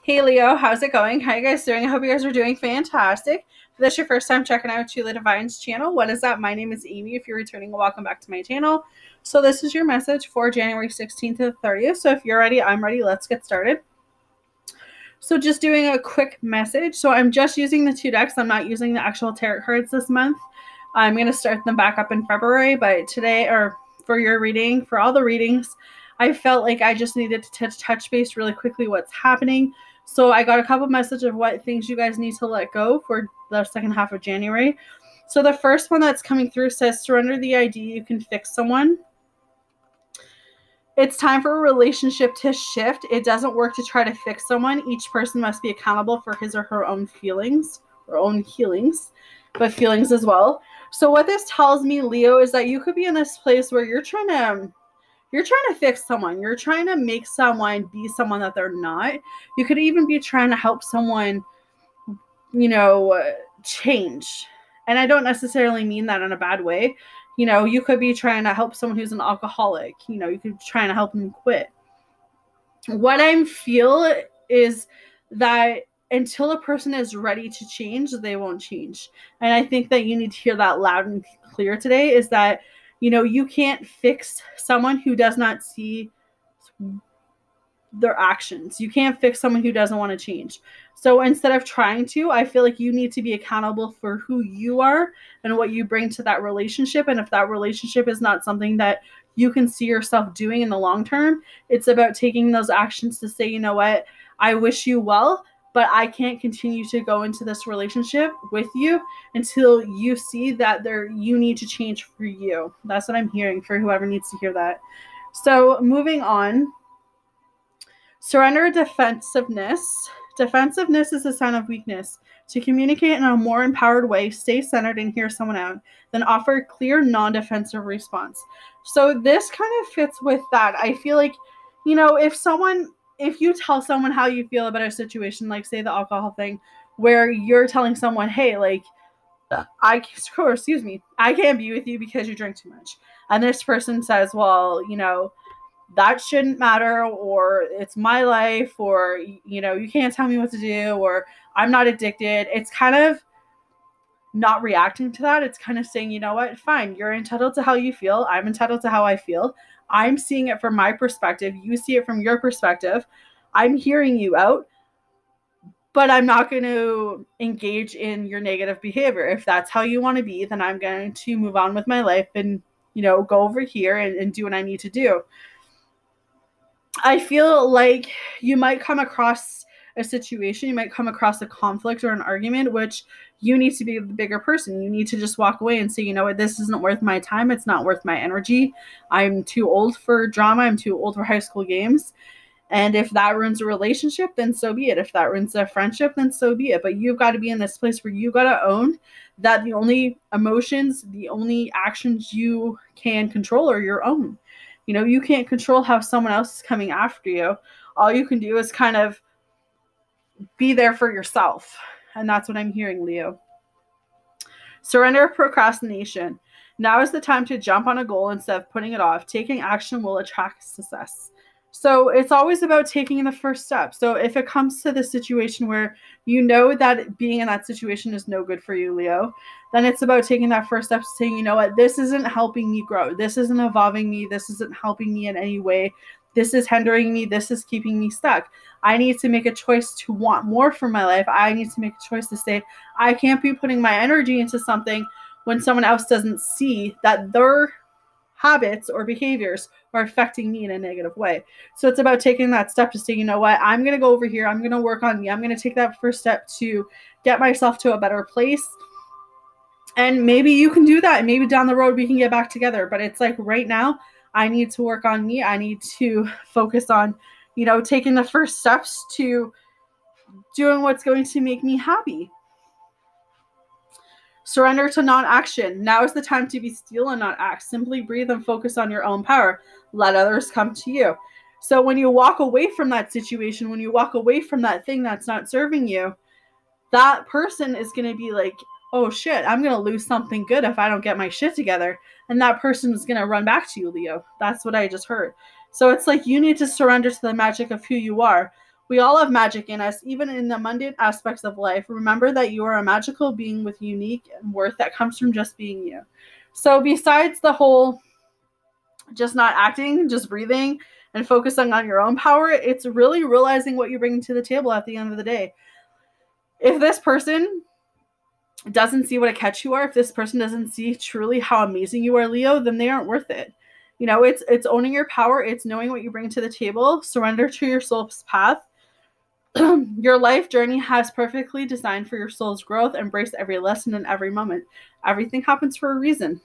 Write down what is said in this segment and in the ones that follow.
Hey Leo, how's it going? How you guys doing? I hope you guys are doing fantastic. If this is your first time checking out Chula Divine's channel, what is up? My name is Amy. If you're returning, welcome back to my channel. So this is your message for January 16th to 30th. So if you're ready, I'm ready. Let's get started. So just doing a quick message. So I'm just using the two decks. I'm not using the actual tarot cards this month. I'm going to start them back up in February, but today, or for your reading, for all the readings, I felt like I just needed to touch base really quickly what's happening. So I got a couple messages of what things you guys need to let go for the second half of January. So the first one that's coming through says, surrender the idea you can fix someone. It's time for a relationship to shift. It doesn't work to try to fix someone. Each person must be accountable for his or her own feelings, or own healings, but feelings as well. So what this tells me, Leo, is that you could be in this place where you're trying to fix someone. You're trying to make someone be someone that they're not. You could even be trying to help someone, change. And I don't necessarily mean that in a bad way. You could be trying to help someone who's an alcoholic. You could be trying to help them quit. What I feel is that until a person is ready to change, they won't change. And I think that you need to hear that loud and clear today, is that you can't fix someone who does not see their actions. You can't fix someone who doesn't want to change. So instead of trying to, I feel like you need to be accountable for who you are and what you bring to that relationship. And if that relationship is not something that you can see yourself doing in the long term, it's about taking those actions to say, you know what, I wish you well, but I can't continue to go into this relationship with you until you see that you need to change for you. That's what I'm hearing for whoever needs to hear that. So moving on, surrender defensiveness. Defensiveness is a sign of weakness. To communicate in a more empowered way, stay centered and hear someone out, then offer a clear, non-defensive response. So this kind of fits with that. I feel like, if you tell someone how you feel about a situation, like say the alcohol thing, where you're telling someone, hey, I can't be with you because you drink too much. And this person says, well, that shouldn't matter, or it's my life, or, you can't tell me what to do, or I'm not addicted. It's kind of not reacting to that. It's kind of saying, you know what, fine, you're entitled to how you feel. I'm entitled to how I feel. I'm seeing it from my perspective. You see it from your perspective. I'm hearing you out, but I'm not going to engage in your negative behavior. If that's how you want to be, then I'm going to move on with my life and, go over here and do what I need to do. I feel like you might come across a situation, you might come across a conflict or an argument, which you need to be the bigger person. You need to just walk away and say, you know what, this isn't worth my time. It's not worth my energy. I'm too old for drama. I'm too old for high school games. And if that ruins a relationship, then so be it. If that ruins a friendship, then so be it. But you've got to be in this place where you got to own that the only emotions, the only actions you can control are your own. You can't control how someone else is coming after you. All you can do is kind of be there for yourself. And that's what I'm hearing, Leo. Surrender procrastination. Now is the time to jump on a goal instead of putting it off. Taking action will attract success. So it's always about taking the first step. So if it comes to the situation where you know that being in that situation is no good for you, Leo, then it's about taking that first step, saying, you know what, this isn't helping me grow. This isn't evolving me. This isn't helping me in any way. This is hindering me. This is keeping me stuck. I need to make a choice to want more for my life. I need to make a choice to say, I can't be putting my energy into something when someone else doesn't see that their habits or behaviors are affecting me in a negative way. So it's about taking that step to say, you know what, I'm going to go over here. I'm going to work on me. I'm going to take that first step to get myself to a better place. And maybe you can do that. And maybe down the road we can get back together. But it's like right now, I need to work on me. I need to focus on, taking the first steps to doing what's going to make me happy. Surrender to non-action. Now is the time to be still and not act. Simply breathe and focus on your own power. Let others come to you. So when you walk away from that situation, when you walk away from that thing that's not serving you, that person is going to be like, oh shit, I'm going to lose something good if I don't get my shit together. And that person is going to run back to you, Leo. That's what I just heard. So it's like you need to surrender to the magic of who you are. We all have magic in us, even in the mundane aspects of life. Remember that you are a magical being with unique and worth that comes from just being you. So besides the whole just not acting, just breathing and focusing on your own power, it's really realizing what you're bringing to the table at the end of the day. If this person doesn't see what a catch you are, if this person doesn't see truly how amazing you are, Leo, then they aren't worth it. It's owning your power. It's knowing what you bring to the table. Surrender to your soul's path. Your life journey has perfectly designed for your soul's growth. Embrace every lesson and every moment. Everything happens for a reason.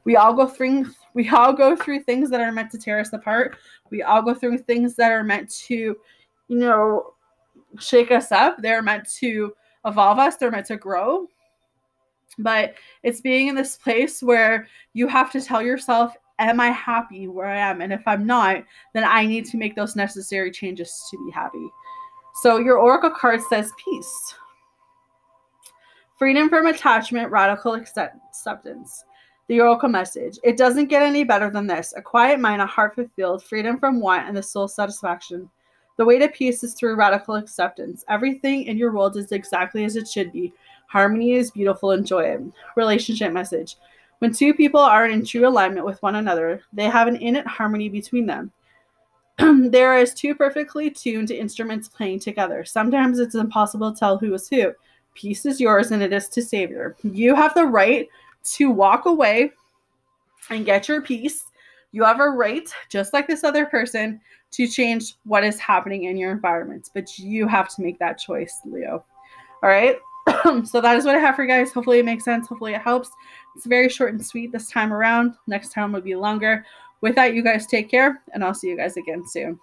We all go through things that are meant to tear us apart. We all go through things that are meant to, shake us up. They're meant to evolve us. They're meant to grow. But it's being in this place where you have to tell yourself, am I happy where I am? And if I'm not, then I need to make those necessary changes to be happy. So your oracle card says peace, freedom from attachment, radical acceptance. The oracle message: it doesn't get any better than this. A quiet mind, a heart fulfilled, freedom from want, and the soul satisfaction. The way to peace is through radical acceptance. Everything in your world is exactly as it should be. Harmony is beautiful. Enjoy it. Relationship message: when two people are in true alignment with one another, they have an innate harmony between them. There is two perfectly tuned instruments playing together. Sometimes it's impossible to tell who is who. Peace is yours, and it is to savor. You have the right to walk away and get your peace. You have a right, just like this other person, to change what is happening in your environment. But you have to make that choice, Leo. All right? So that is what I have for you guys. Hopefully it makes sense. Hopefully it helps. It's very short and sweet this time around. Next time will be longer. With that, you guys take care, and I'll see you guys again soon.